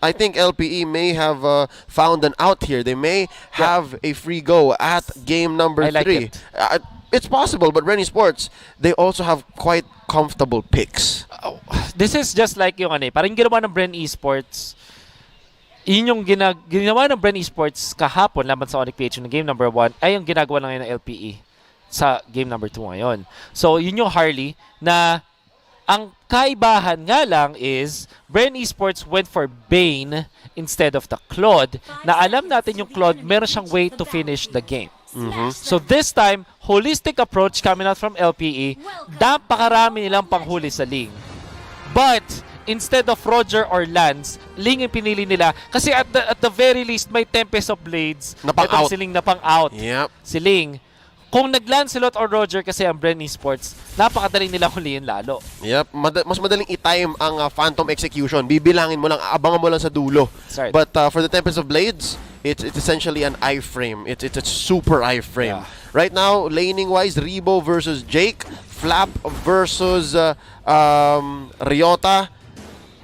I think LPE may have found an out here. They may have a free go at game number 3. It's possible, but BREN Sports, they also have quite comfortable picks. This is just like yung parang ginawa ng BREN Esports. Yun yung ginawa ng BREN Esports kahapon laban sa onic-PH ng game number 1 ay yung ginagawa lang ngayon ng LPE sa game number 2 ngayon. So, yun yung Harley na ang kaibahan nga lang is BREN Esports went for Bane instead of the Claude na alam natin yung Claude meron siyang way to finish the game. So this time, holistic approach coming out from LPE, napakarami nilang panghuli sa Ling. But instead of Roger or Lance, Ling yung pinili nila kasi at the very least may Tempest of Blades na pang out. Si Ling na pang out. Si Ling. Kung nag-Lancelot or Roger kasi ang BREN Esports, napakadaling nila huliin lalo. Mas madaling i-time ang Phantom Execution. Bibilangin mo lang, abangan mo lang sa dulo. But for the Tempest of Blades, it's essentially an iframe. It's a super iframe. Right now, laning-wise, Rebo versus Jake, Flap versus Ryota.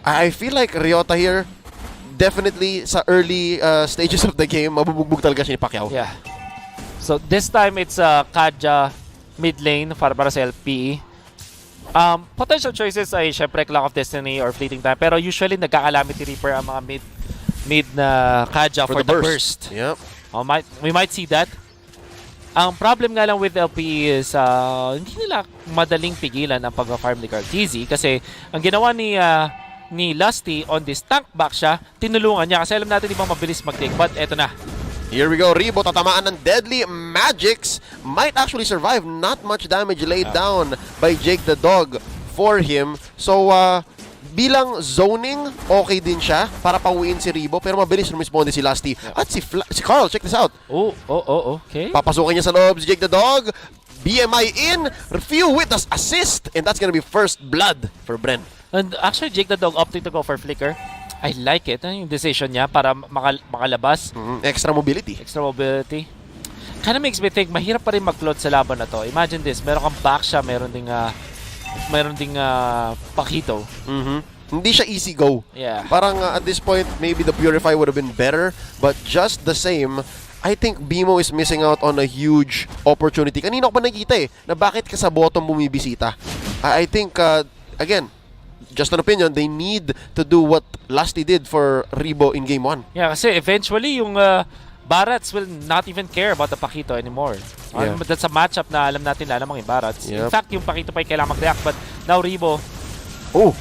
I feel like Ryota here, definitely sa early stages of the game, mabubugbog talaga siya ni Pacquiao. So this time it's Kaja mid lane para sa LPE. Potential choices ay syempre Clock of Destiny or Fleeting Time, pero usually nagka-Calamity Reaper ang mga mid na Kaja for the burst. We might see that. Ang problem nga lang with LPE is hindi nila madaling pigilan ang pag-farm ni Carteezy kasi ang ginawa ni Lusty on this tank back siya, tinulungan niya kasi alam natin ibang mabilis mag-take, but eto na. Here we go, Rebo tatamaan ng Deadly Magics. Might actually survive. Not much damage laid down by Jake the Dog for him. So, bilang zoning, okay din siya para pauwiin si Rebo. Pero mabilis rumisponde si Lusty. At si Carl, check this out. Okay. Papasukin niya sa loob si Jake the Dog. BMI in. Few with us assist. And that's gonna be first blood for BREN. And actually, Jake the Dog opted to go for Flicker. I like it. Yung decision niya para makalabas. Extra mobility. Kind of makes me think, mahirap pa rin mag-float sa laban na to. Imagine this, meron kang back siya, meron ding Pakito. Hindi siya easy go. Parang at this point, maybe the Purify would have been better. But just the same, I think BMO is missing out on a huge opportunity. Kanina ko pa nakita na bakit ka sa bottom bumibisita. I think, again, just an opinion, they need to do what Lusty did for Rebo in game 1. Kasi eventually yung Barats will not even care about the Pakito anymore. That's a matchup na alam natin alam ang Barats. In fact, yung Pakito pa yung kailangan mag-react, but now Rebo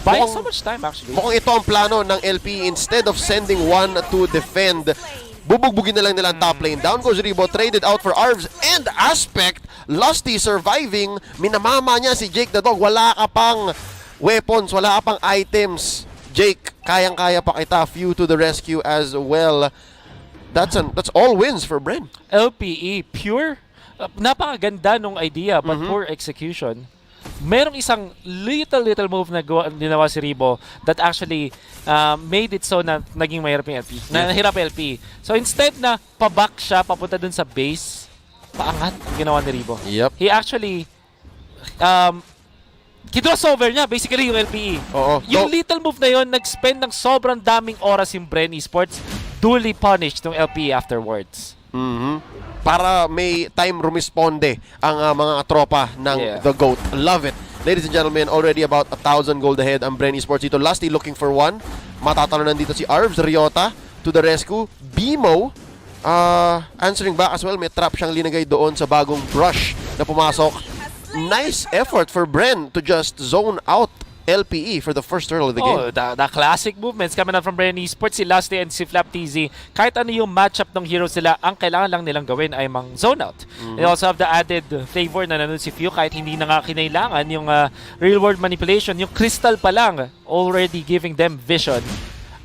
buying so much time actually. Mukhang ito ang plano ng LP. Instead of sending one to defend, bubugbugin na lang nila ang top lane. Down goes Rebo, traded out for Arvs and Aspect. Lusty surviving. Minamama niya si Jake the Dog. Wala ka pang weapons, wala ka pang items. Jake, kayang-kaya pa kita. Few to the rescue as well. That's all wins for BREN. LPE, pure. Napakaganda nung idea, but poor execution. Merong isang little move na ginawa si Rebo that actually made it so na naging mahirap yung LPE. Nahirap yung LPE. So instead na paback siya, papunta dun sa base, paangat ang ginawa ni Rebo. He actually crossover niya, basically yung LPE. Yung little move na yun, nag-spend ng sobrang daming oras yung BREN Esports, duly punished ng LPE afterwards. Para may time rumisponde ang mga tropa ng The GOAT. Love it. Ladies and gentlemen, already about 1,000 gold ahead ang BREN Esports dito. Lusty looking for one. Matatalunan dito si Arvs, Ryota to the rescue. BMO answering back as well. May trap siyang linagay doon sa bagong brush na pumasok. Nice effort for BREN to just zone out LPE for the first turtle of the game. The classic movements coming out from BREN Esports, si Lusty and si Flap TZ. Kahit ano yung matchup ng heroes sila, ang kailangan lang nilang gawin ay mang zone out. They also have the added flavor na nanood si Few kahit hindi na nga kinailangan yung real world manipulation. Yung crystal pa lang already giving them vision.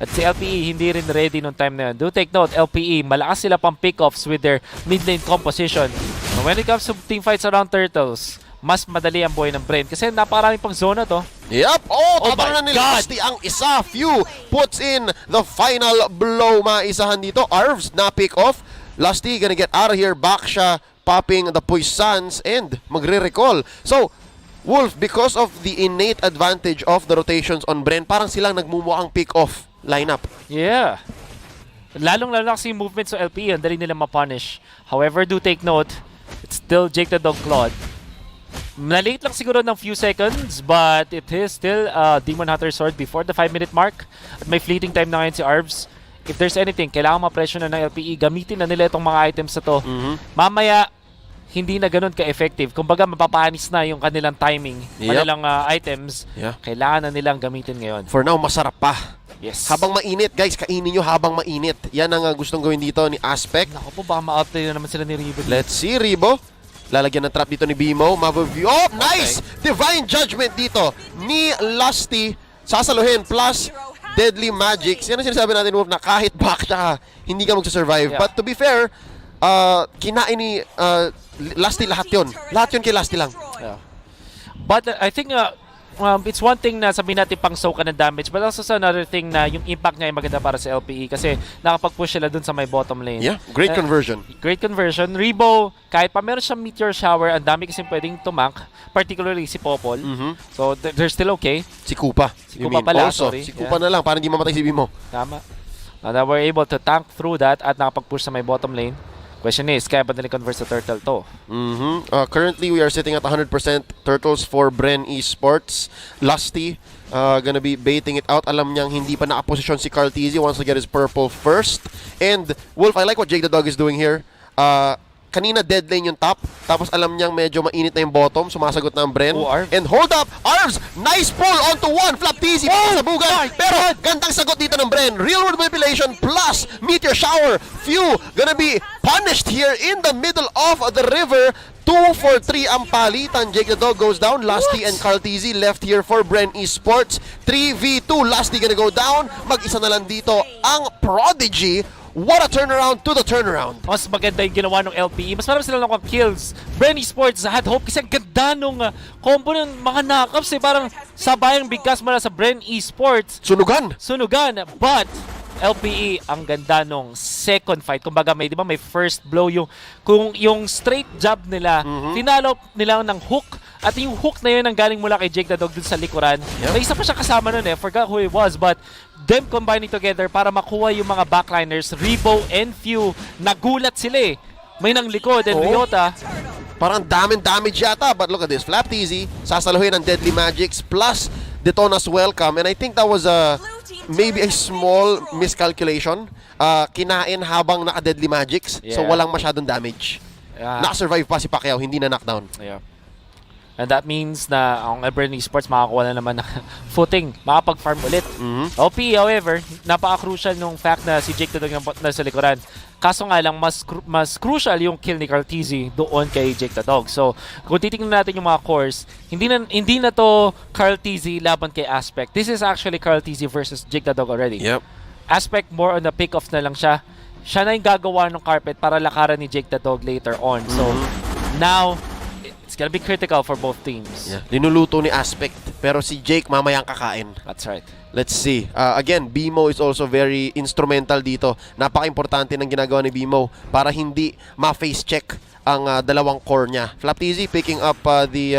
At si LPE hindi rin ready nung time na yun. Do take note, LPE, malakas sila pang pick-offs with their mid lane composition. And when it comes to team fights around turtles, mas madali ang buhay ng BREN kasi napakaraming pang zona to. Tatanan nila Lusty ang isa. Few puts in the final blow. Maisahan dito. Arvs na pick off. Lusty gonna get out of here. Back siya, popping the Puissance and magre-recall. So, Wolf, because of the innate advantage of the rotations on BREN, parang silang nagmumukhang pick off lineup. Yeah. Lalong-lalo kasi yung movement sa LPE, ang dali nila ma-punish. However, do take note, it's still Jake the Dog Claude. Na-late lang siguro ng few seconds, but it is still Demon Hunter Sword before the 5-minute mark. At may fleeting time na ngayon si Arvs. If there's anything, kailangan ma-pressure na ng LPE. Gamitin na nila itong mga items na to. Mamaya, hindi na ganun ka-effective. Kumbaga, mapapanis na yung kanilang timing, kanilang items. Kailangan na nilang gamitin ngayon. For now, masarap pa. Yes. Habang mainit, guys, kainin nyo habang mainit. Yan ang gustong gawin dito ni Aspect. Naku po, baka ma-outplay na naman sila ni Ribo. Let's see, Ribo. Lalagyan ng trap dito ni Bimo. Mavaview. Oh, nice! Okay. Divine Judgment dito ni Lusty. Sasaluhin plus Deadly Magics. Yan ang sinasabi natin, Wolf, na kahit back siya, hindi ka magsasurvive. But to be fair, kinain ni Lusty lahat yun. Lahat yun kay Lusty lang. Yeah. But I think it's one thing na sabihin natin pang soak ka ng damage, but also another thing na yung impact niya ay maganda para sa LPE kasi nakapag-push sila dun sa may bottom lane. Yeah, great conversion. Great conversion. Ribo, kahit pa meron siyang meteor shower, ang dami kasi pwedeng tumank, particularly si Popol. So they're still okay. Si Kupa. Si Kupa pala, also, sorry. si Kupa na lang para hindi mamatay si Bimo. Tama. Now we're able to tank through that at nakapag-push sa may bottom lane. Question is, kaya ba nila-convert sa turtle to? Currently, we are sitting at 100% turtles for BREN Esports. Lusty, gonna be baiting it out. Alam niyang hindi pa nakaposisyon si Carl TZ, wants to get his purple first. And, Wolf, I like what Jake the Dog is doing here. Kanina dead lane yung top, tapos alam niyang medyo mainit na yung bottom, sumasagot na ang BREN. And hold up, Arvs, nice pull onto one, Flap TZ, pasabugan, pero gandang sagot dito ng BREN. Real world manipulation plus meteor shower. Few gonna be punished here in the middle of the river. 2 for 3 ang palitan. Jake the Dog goes down. Lusty and Carl TZ left here for BREN Esports. 3v2. Lusty gonna go down. Mag-isa na lang dito ang Prodigy. What a turnaround to the turnaround. Mas maganda yung ginawa ng LPE. Mas marami sila nakuha kills. BREN Esports had hope kasi ang ganda nung combo ng mga knockups. Parang sabayang bigkas mula sa BREN Esports. Sunugan. But LPE, ang ganda nung second fight. Kumbaga may, di ba, may first blow yung straight jab nila. Tinalo nila ng hook. At yung hook na yun ang galing mula kay Jake the Dog dun sa likuran. May isa pa siya kasama nun forgot who it was, but them combining together para makuha yung mga backliners, Ribo and Few. Nagulat sila May nang likod and Ryota. Parang damage yata, but look at this. Flap TZ, sasaluhin ng Deadly Magics plus Detona's Welcome. And I think that was maybe a small miscalculation. Kinain habang naka-Deadly Magics, so walang masyadong damage. Nakasurvive pa si Pacquiao, hindi na knockdown. And that means na ang BREN Esports makakuha na naman ng footing, makapag-farm ulit. OP, however, napaka-crucial nung fact na si Jake the Dog na sa likuran. Kaso nga lang, mas crucial yung kill ni Carl TZ doon kay Jake the Dog. So, kung titingnan natin yung mga cores, hindi na to Carl TZ laban kay Aspect. This is actually Carl TZ versus Jake the Dog already. Aspect more on the pick-off na lang siya. Siya na yung gagawa ng carpet para lakaran ni Jake the Dog later on. So, now, it's gonna be critical for both teams. Linuluto ni Aspect, pero si Jake mamayang kakain. That's right. Let's see. Again, Bimo is also very instrumental dito. Napaka-importante ng ginagawa ni Bimo para hindi ma-face check ang dalawang core niya. Flap TZ picking up the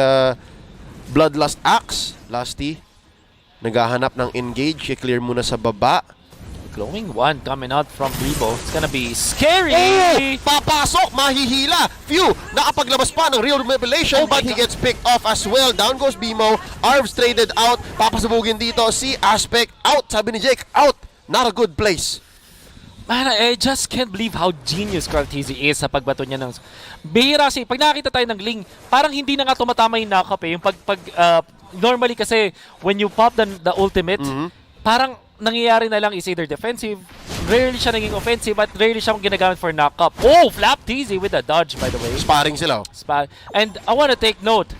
Bloodlust Axe. Lusty, naghahanap ng engage. I-clear muna sa baba. Glowing one coming out from Ribo. It's gonna be scary! Papasok! Mahihila! Few! Nakapaglabas pa ng real manipulation, but he gets picked off as well. Down goes Bimo. Arvs traded out. Papasabugin dito si Aspect. Out! Sabi ni Jake, out! Not a good place. Man, I just can't believe how genius Carl TZ is sa pagbato niya ng... Bihira kasi, pag nakakita tayo ng Ling, parang hindi na nga tumatama yung knock-up Yung normally kasi, when you pop the ultimate, parang nangyayari na lang is either defensive, rarely siya naging offensive, at rarely siya ginagamit for knock-up. Oh, Flap TZ with a dodge, by the way. Sparring sila. And I wanna take note,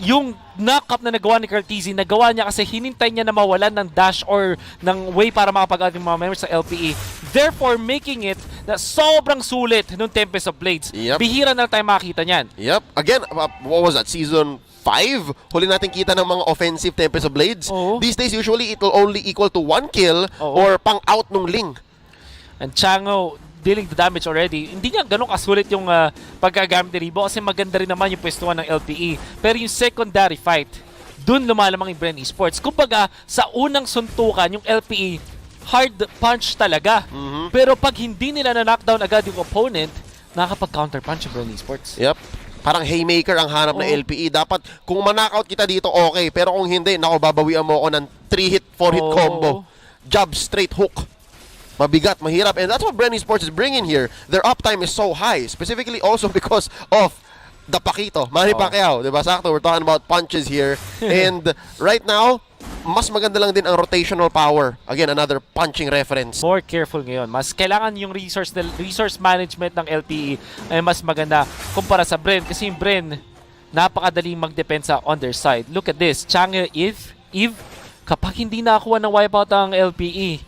yung knock-up na nagawa ni Carl TZ, nagawa niya kasi hinintay niya na mawalan ng dash or ng way para makapag-out yung mga members sa LPE. Therefore, making it na sobrang sulit nung Tempest of Blades. Bihira na tayo makita niyan. Again, what was that? Season 5? Huli natin kita ng mga offensive Tempest of Blades. These days, usually, it will only equal to 1 kill or pang-out nung Ling. And chang'e, dealing the damage already. Hindi nga ganun kasulit yung pagkagamit ni Ribo kasi maganda rin naman yung pwestuhan ng LPE. Pero yung secondary fight, dun lumalamang yung BREN Esports. Kumbaga, sa unang suntukan, yung LPE, hard punch talaga. Pero pag hindi nila na-knockdown agad yung opponent, nakakapag-counter punch yung BREN Esports. Yep. Parang haymaker ang hanap na LPE. Dapat, kung ma-knockout kita dito, okay. Pero kung hindi, babawian mo ako ng 3-hit, 4-hit combo. Jab, straight hook. Mabigat, mahirap. And that's what BREN Esports is bringing here. Their uptime is so high. Specifically also because of the Pakito. Manny Pacquiao. Diba? Sakto, we're talking about punches here. And right now, mas maganda lang din ang rotational power. Again, another punching reference. More careful ngayon. Mas kailangan yung resource management ng LPE ay mas maganda kumpara sa BREN. Kasi yung BREN, napakadaling mag-depensa on their side. Look at this. Chang'e, Eve, kapag hindi nakakuha ng wipeout ang LPE,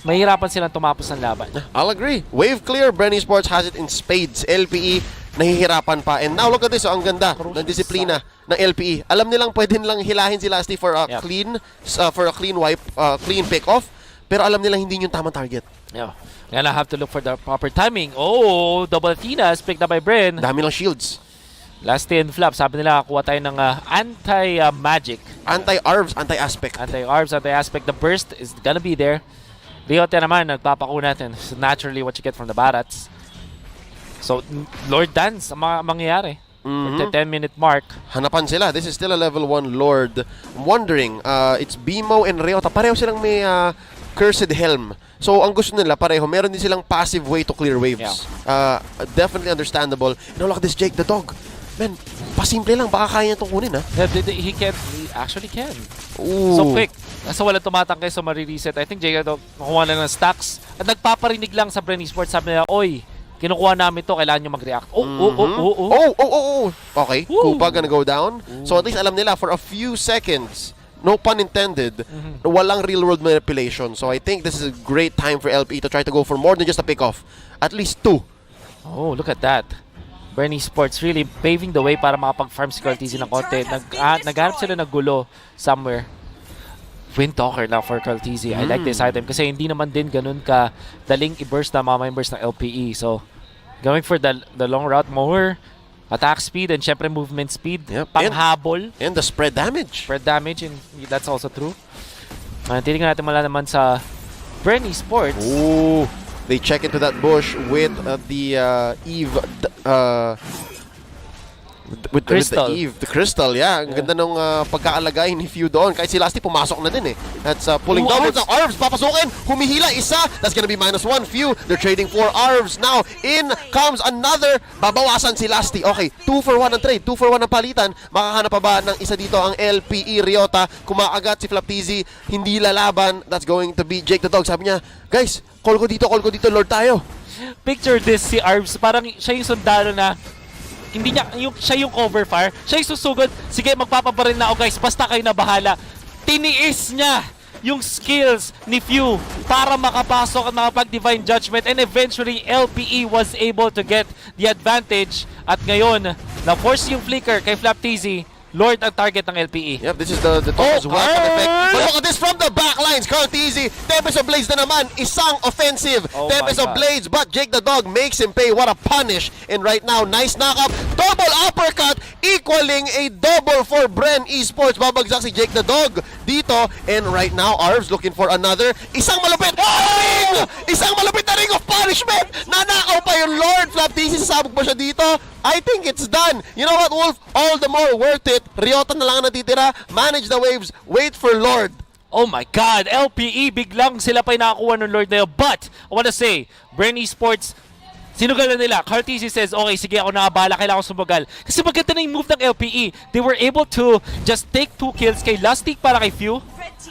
mahirapan silang tumapos ng laban. I'll agree. Wave clear, BREN Esports has it in spades. LPE, nahihirapan pa. And now look at this, ang ganda ng disiplina ng LPE. Alam nilang pwede nilang hilahin si Lasty for a clean wipe, clean pick off. Pero alam nilang hindi yung tamang target. Yeah. And I have to look for the proper timing. Oh, double Athena's picked up by BREN. Dami ng shields. Lasty and Flap, sabi nila kuha tayo ng anti-magic. Anti-arbs, anti-aspect. Anti-arbs, anti-aspect. The burst is gonna be there. Riota naman, nagpapako natin. So naturally what you get from the Barats. So, Lord Dance ang mangyayari. At the 10-minute mark. Hanapan sila. This is still a level 1 Lord. I'm wondering, it's Bimo and Riota. Pareho silang may Cursed Helm. So, ang gusto nila, pareho. Meron din silang passive way to clear waves. Yeah. Definitely understandable. You know, look at this Jake the Dog. Man, pasimple lang. Baka kaya niya itong kunin, ha? Yeah, he actually can. Ooh. So quick. Nasa wala tumatangkay, so marireset. I think Jacob nakuha na ng stacks. At nagpaparinig lang sa BREN Esports. Sabi nila, oy, kinukuha namin to, kailangan nyo mag-react. Okay, Kupa gonna go down. So at least alam nila, for a few seconds, no pun intended, walang real-world manipulation. So I think this is a great time for LPE to try to go for more than just a pick-off. At least 2. Oh, look at that. BREN Esports really paving the way para makapag-farm si Cartesian ng konti. Naghanap sila ng gulo somewhere. Wind Talker now for Cartesian. I like this item kasi hindi naman din ganun ka daling i-burst na mga members ng LPE. So, going for the long route, more attack speed and syempre movement speed. Yep. Panghabol. And the spread damage. Spread damage, and that's also true. Titingnan natin mala naman sa BREN Esports. Ooh. They check into that bush with the Eve, with Crystal. the Eve, the Crystal, yeah. Ang ganda nung pagkaalagay ni Few doon. Kahit si Lasty pumasok na din eh. That's pulling doubles ng Arvs. Papasukin, humihila, isa. That's gonna be -1. Few, they're trading for Arvs. Now, in comes another. Babawasan si Lasty. Okay, 2 for 1 ang trade. 2 for 1 ang palitan. Makahanap pa ba ng isa dito ang LPE Riota? Kumakagat si Flaptizi, hindi lalaban. That's going to be Jake the Dog. Sabi niya, guys, call ko dito, Lord tayo. Picture this, si Arvs, parang siya yung sundalo na hindi niya, siya yung cover fire, siya yung susugod, sige magpapabaril na ako guys, basta kayo na bahala. Tiniis niya yung skills ni Few para makapasok at makapag-divine judgment, and eventually LPE was able to get the advantage. At ngayon, na-force yung flicker kay Flaptizi. Lord ang target ng LPE. Yep, this is the Thomas weapon effect. But look at this from the back lines. Cartesian, Tempest of Blades na naman. Isang offensive. Tempest of Blades, but Jake the Dog makes him pay. What a punish. And right now, nice knock-up. Double uppercut, equaling a double for BREN Esports. Babagsak si Jake the Dog dito. And right now, Arvs looking for another. Isang malupit. Ring! Isang malupit na ring of punishment. Nanakaw pa yung Lord. Flaptizi, sasabog pa siya dito. I think it's done. You know what, Wolf? All the more worth it. Riota na lang ang natitira. Manage the waves. Wait for Lord. Oh my God! LPE, biglang sila pa yung nakakuha ng Lord na yun. But, I wanna say, BREN Esports, sinugal na nila. Cartesian says, okay, sige, ako nakabala, kailangan ko sumugal. Kasi maganda na yung move ng LPE. They were able to just take 2 kills kay Lastic para kay Few.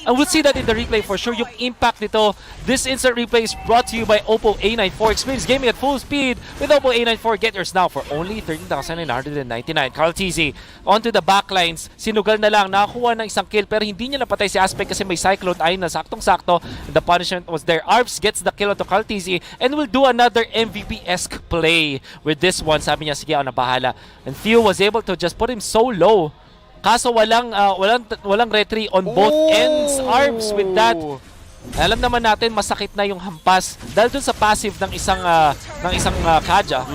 And we'll see that in the replay for sure. Yung impact nito. This instant replay is brought to you by Oppo A94. Experience gaming at full speed with Oppo A94. Get yours now for only 13,999. Cartesian onto the backlines. Sinugal na lang. Nakakuha ng isang kill pero hindi niya napatay si Aspect kasi may Cyclone Eye na saktong-sakto. The punishment was there. Arvs gets the kill onto Cartesian and will do another MVP-esque play with this one. Sabi niya, sige, ako na bahala. And Theo was able to just put him so low. Kaso walang retry on both ends. Arvs with that Alam naman natin masakit na yung hampas dahil dun sa passive ng isang Kaja.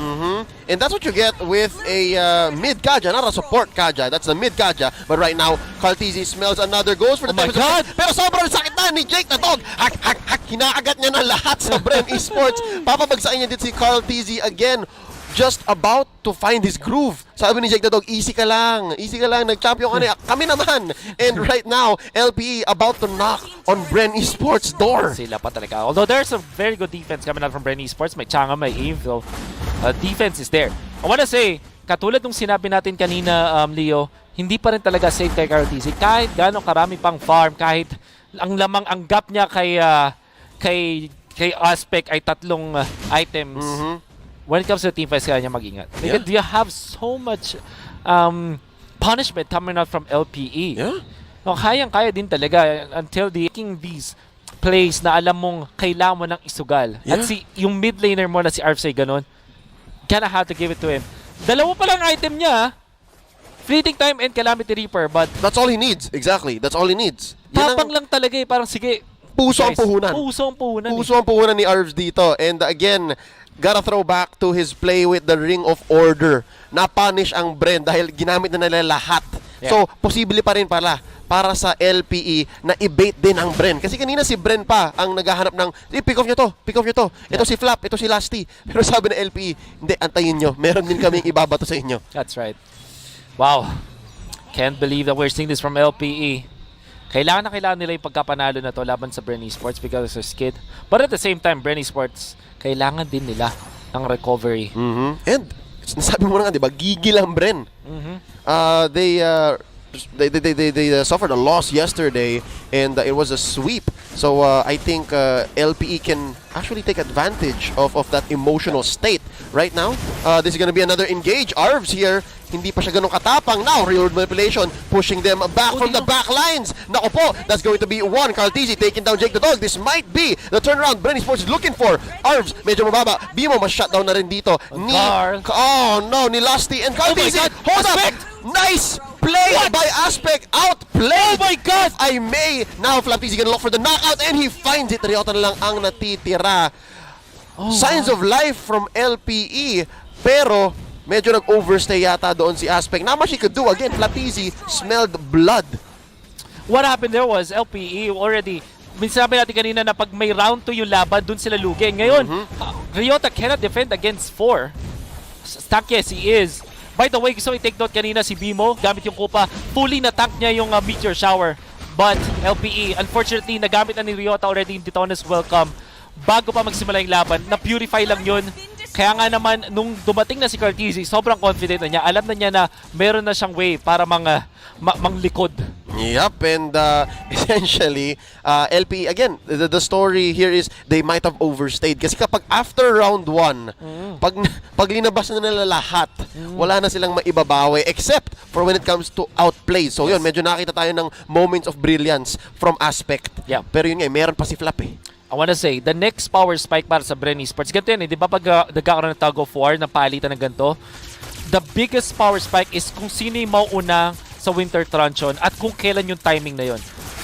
And that's what you get with a mid Kaja, not a support Kaja. That's the mid Kaja. But right now, Cartezy smells another goes for the Oh my God! Pero sobrang sakit na ni Jake the Dog. Hak, hak, hak. Kinakagat niya na lahat sa BREN Esports. Papabagsain niya dito si Cartezy again. Just about to find his groove. Sabi ni Jake the Dog, easy ka lang, nag-champion ka na. Kami naman. And right now, LPE about to knock on BREN Esports door. Sila pa talaga. Although there's a very good defense coming out from BREN Esports. May chang'e, may Eve. So, defense is there. I wanna say, katulad nung sinabi natin kanina, Leo, hindi pa rin talaga safe kay Cartezy. Kahit gano'ng karami pang farm, kahit ang gap niya kay Aspect ay 3 items. When it comes to team fights, kaya niya mag-ingat. Because you have so much punishment coming out from LPE. Yeah. No, kayang-kaya din talaga until making these plays na alam mong kailangan mo ng isugal. Yeah. At yung mid laner mo na si Arvsay ganun, gonna have to give it to him. Dalawa pa lang item niya, Fleeting Time and Calamity Reaper, but That's all he needs. Exactly. That's all he needs. Yan tapang lang talaga eh. Parang sige, puso ang guys, puhunan. Puso ang puhunan. Puso ang puhunan ni Arvs dito. And again, gotta throw back to his play with the Ring of Order. Na-punish ang BREN dahil ginamit na nila lahat. Yeah. So, posible pa rin para sa LPE na i-bait din ang BREN. Kasi kanina si BREN pa ang naghahanap ng, pick off nyo to. Ito si Flap, ito si Lasty. Pero sabi ng LPE, hindi, antayin nyo. Meron din kaming ibabato sa inyo. That's right. Wow. Can't believe that we're seeing this from LPE. Kailangan na kailangan nila yung pagkapanalo na to laban sa BREN Esports because of skid. But at the same time, BREN Esports, kailangan din nila ng recovery. And, nasabi mo na nga, di ba, gigil ang BREN. They suffered a loss yesterday and it was a sweep. So I think LPE can actually take advantage of that emotional state right now. This is gonna be another engage. Arvs here, hindi pa siya ganun katapang. Now, real manipulation, pushing them back from the back lines. Nako po, that's going to be one. Cartezy taking down Jake the Dog. This might be the turnaround BREN Esports is looking for. Arvs, medyo mababa. Bimo, mas-shutdown na rin dito. Oh no, ni Lusty and Cartezy. Hold up! Nice play by Aspect. Outplayed. Oh my God! I may. Now, Flaptezy gonna look for the knockout and he finds it. Ryota na lang ang natitira. Signs of life from LPE. Pero, medyo nag-overstay yata doon si Aspect. Not much he could do. Again, Flaptezy smelled blood. What happened there was LPE already, sabi natin kanina na pag may round 2 yung laban, dun sila lugi. Ngayon, Ryota cannot defend against 4. Tank, yes, he is. By the way, gusto i-take note kanina si Bimo, gamit yung kupa, fully na-tank niya yung Meteor Shower. But LPE, unfortunately, nagamit na ni Ryota already yung Detona's Welcome. Bago pa magsimula yung laban, na-purify lang yun. Kaya nga naman, nung dumating na si Cartezy, sobrang confident na niya. Alam na niya na meron na siyang way para manglikod. Yep, and essentially, LPE, again, the story here is they might have overstayed. Kasi kapag after round 1, pag linabas na nila lahat, wala na silang maibabawi except for when it comes to outplay. So yun, medyo nakita tayo ng moments of brilliance from Aspect. Yeah. Pero yun nga, meron pa si Flap eh. I wanna say, the next power spike para sa BREN Esports, ganito yan eh, di ba pag nagkakaroon ng tug of war, ng palitan ng ganito, the biggest power spike is kung sino yung mauuna sa Winter Truncheon at kung kailan yung timing na yun.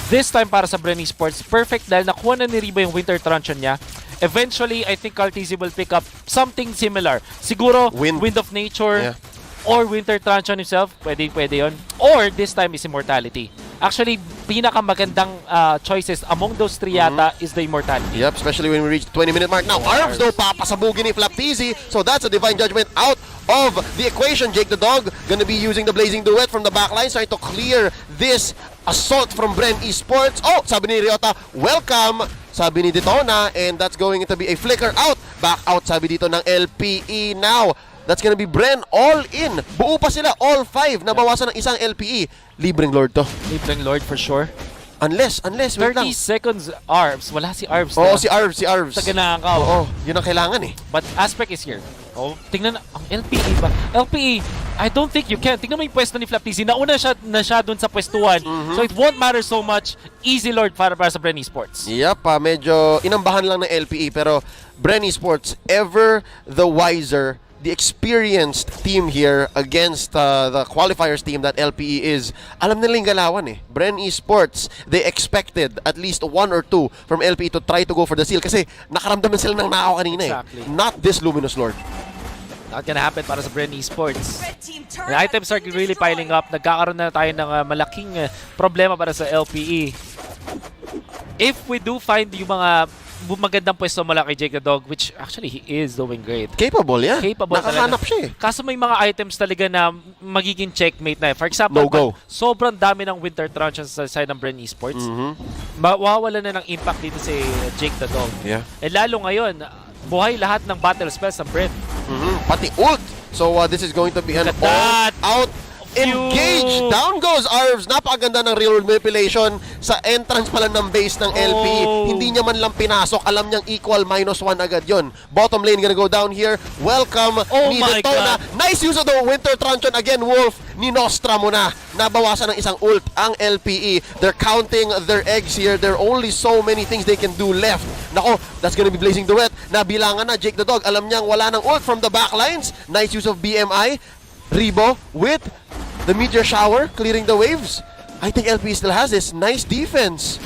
This time para sa BREN Esports, perfect dahil nakuha na ni Riba yung Winter Truncheon niya. Eventually, I think Cartezy will pick up something similar. Siguro, Wind of Nature, or Winter Truncheon himself, pwede yun. Or, this time is Immortality. Actually, pinakamagandang choices among those 3 yata is the Immortality. Yep, especially when we reach the 20-minute mark. Now, Arvs though, papasabugin ni Flaptezy. So that's a Divine Judgment out of the equation. Jake the Dog gonna be using the Blazing Duet from the backline, trying to clear this assault from BREN Esports. Oh, sabi ni Ryota, welcome. Sabi ni Detona, and that's going to be a flicker out. Back out, sabi dito ng LPE now. That's gonna be BREN all in. Buo pa sila, all 5. Nabawasan ng isang LPE. Libreng Lord to. Libreng Lord for sure. Unless, wait 30 lang. seconds Arvs. Wala si Arvs Oo, na. si Arvs. Sa ganakaw. Oo, yun ang kailangan eh. But Aspect is here. Oh, tingnan na. Ang LPE ba? LPE, I don't think you can. Tingnan mo yung pwesto ni Flaptezy. Nauna na siya dun sa pwestuhan. So it won't matter so much. Easy Lord para sa BREN Esports. Yep, medyo inambahan lang ng LPE. Pero BREN Esports, ever the wiser the experienced team here against the qualifiers team that LPE is, alam nila yung galawan eh. BREN Esports, they expected at least 1 or 2 from LPE to try to go for the seal kasi nakaramdaman sila ng nakaw kanina Exactly. eh. Not this Luminous Lord. Not gonna happen para sa BREN Esports. The items are really piling up. Nagkakaroon na tayo ng malaking problema para sa LPE. If we do find yung mga magandang pwesto mula kay Jake the Dog, which actually he is doing great. Capable, yeah. Capable Nakahanap talaga. siya eh. Kaso may mga items talaga na magiging checkmate na. For example, No go. sobrang dami ng Winter Truncheons sa side ng BREN Esports. Mawawala na ng impact dito si Jake the Dog. Yeah. Eh lalo ngayon, buhay lahat ng battle spells ng BREN. Pati ult. So this is going to be an Look at that. all-out engage. Down goes Arvs. Napakaganda ng real world manipulation sa entrance pala ng base ng LPE. Hindi niya man lang pinasok. Alam niyang equal -1 agad yon. Bottom lane gonna go down here. Welcome ni my Detona. God. Nice use of the Winter Truncheon again, Wolf. Ni Nostra mo na. Nabawasan ng isang ult ang LPE. They're counting their eggs here. There are only so many things they can do left. Nako, that's gonna be Blazing Duet. Nabilangan na Jake the Dog. Alam niyang wala ng ult from the backlines. Nice use of BMI. Ribo with the meteor shower clearing the waves. I think LPE still has this. Nice defense.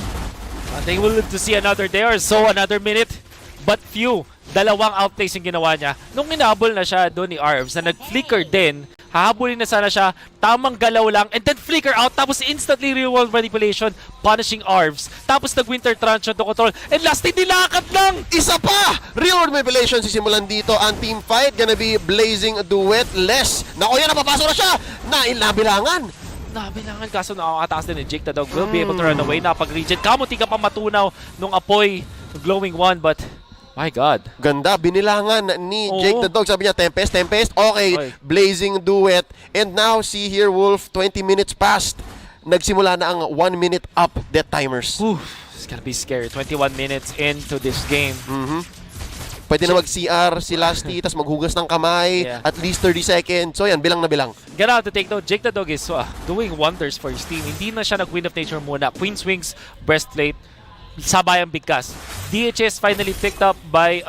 I think we'll live to see another day or so, another minute. But few. Dalawang outplays yung ginawa niya. Nung inabol na siya doon ni Arvs na nag-flicker din, hahabulin na sana siya, tamang galaw lang, and then flicker out, tapos instantly real-world manipulation, punishing Arvs. Tapos nag-Winter Truncheon to control, and last nilakad lang! Isa pa! Real-world manipulation sisimulan dito. Ang team fight gonna be Blazing Duet less. Nako yan, napapasok na siya! Nabilangan! Nabilangan kaso nakakataas din ni Jake the Dog. Will be able to run away. Napag-regen. Kamunti ka pa matunaw nung apoy, glowing one, but my God. Ganda, binilangan ni Oo. Jake the Dog. Sabi niya, Tempest. Okay, Oy. Blazing Duet. And now, see here, Wolf, 20 minutes past. Nagsimula na ang 1 minute up death timers. It's gonna be scary. 21 minutes into this game. Pwede na mag-CR si Lasty, tas maghugas ng kamay, Yeah. at least 30 seconds. So yan, bilang na bilang. Gotta have to take note, Jake the Dog is doing wonders for his team. Hindi na siya nag-Wind of Nature muna. Queen's Wings, Breastplate, sabayang bigkas. DHS finally picked up by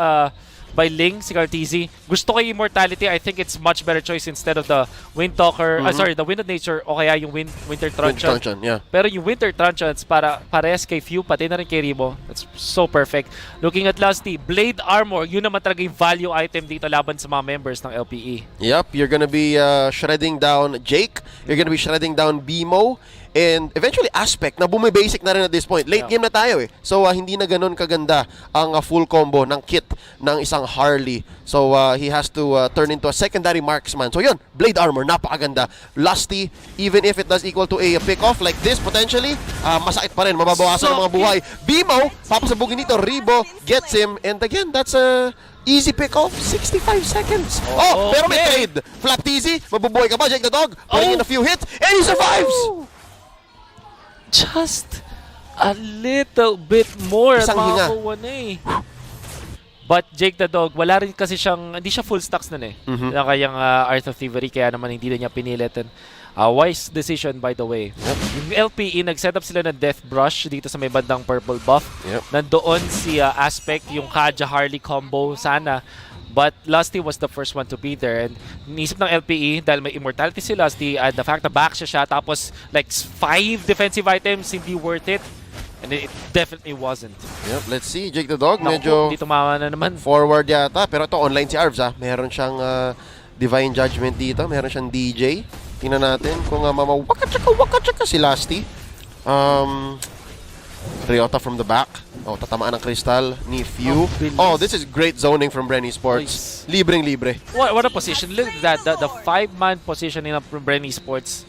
Ling, si Cartesi. Gusto ko yung Immortality. I think it's much better choice instead of the Wind Talker. The Wind of Nature o kaya yung Winter Truncheon. Yeah. Pero yung Winter Truncheons parehas kay Few, pati na rin kay Ribo. That's so perfect. Looking at Lusty, Blade Armor, yun naman talaga yung value item dito laban sa mga members ng LPE. Yep, you're gonna be shredding down Jake. You're gonna be shredding down BMO. And eventually Aspect na bumibasic na rin at this point. Late game na tayo eh. So hindi na ganun kaganda ang full combo ng kit ng isang Harley. So he has to turn into a secondary marksman. So yun, Blade Armor, napakaganda. Lusty, even if it does equal to a pick-off like this potentially, masakit pa rin, mababawasan ng mga buhay. BMO, papasabugin dito, Ribo gets him. And again, that's a easy pick-off, 65 seconds. Pero may trade. Flap TZ, mabubuhay ka ba, Jake the Dog? Putting in a few hits, and he survives! Just a little bit more at Isang hinga. makakuha na eh. But Jake the Dog, wala rin kasi siyang, hindi siya full stacks nun eh. Na kayang Art of Thievery, kaya naman hindi na niya pinilit. And, wise decision by the way. Yung LPE, nag-set up sila ng Death Brush dito sa may bandang purple buff. Nandoon si Aspect, yung Kaja Harley combo sana. But Lusty was the first one to be there. And nisip ng LPE, dahil may immortality si Lusty, and the fact na back siya, tapos like 5 defensive items, hindi worth it. And it definitely wasn't. Yep, let's see. Jake the Dog, Naku, medyo hindi tumama na naman. forward yata. Pero ito, online si Arvs ha. Meron siyang Divine Judgment dito. Meron siyang DJ. Tingnan natin kung waka-chaka si Lusty. Ryota from the back. Tatamaan ng Crystal ni Few. This is great zoning from BREN Esports. Nice. Libreng-libre. What a position. Look at that. The 5-man positioning of BREN Esports.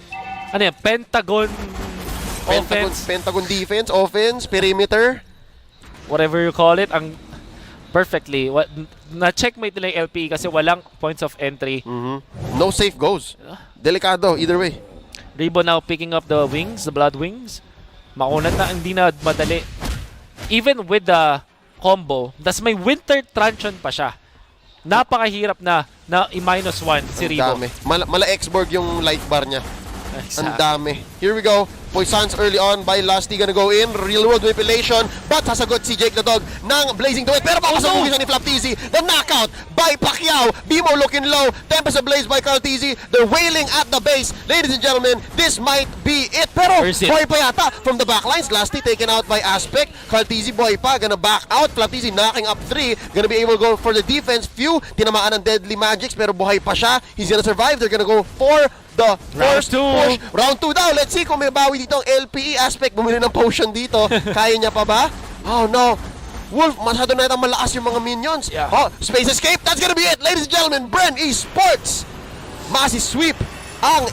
Ano yan? Pentagon offense. Pentagon defense, offense, perimeter. Whatever you call it. Ang perfectly. Na-checkmate nila yung LPE kasi walang points of entry. No safe goes. Delikado, either way. Ribo now picking up the wings, the blood wings. Makunat na, hindi na madali. Even with the combo, tas may Winter Truncheon pa siya. Napakahirap na i-1 si Ribo. Dami. Mala X-Borg yung light bar niya. Ang dami. Here we go. Poisons early on by Lusty gonna go in. Real world manipulation. But sasagot si Jake the Dog ng Blazing Duet. Pero papasabugin siya ni Flap TZ. The knockout by Pacquiao. Bimo looking low. Tempest ablaze by Carl TZ. They're wailing at the base. Ladies and gentlemen, this might be it. Pero buhay pa yata from the backlines. Lusty taken out by Aspect. Carl TZ buhay pa. Gonna back out. Flap TZ knocking up 3. Gonna be able to go for the defense. Few. Tinamaan ng Deadly Magics pero buhay pa siya. He's gonna survive. They're gonna go for the first push. Round 2 daw. Let's see kung may bawi dito ang LPE. Aspect bumili ng potion dito. Kaya niya pa ba? Oh no. Wolf, masyado na itang malakas yung mga minions. Oh, space escape. That's gonna be it. Ladies and gentlemen, BREN Esports. Massive sweep ang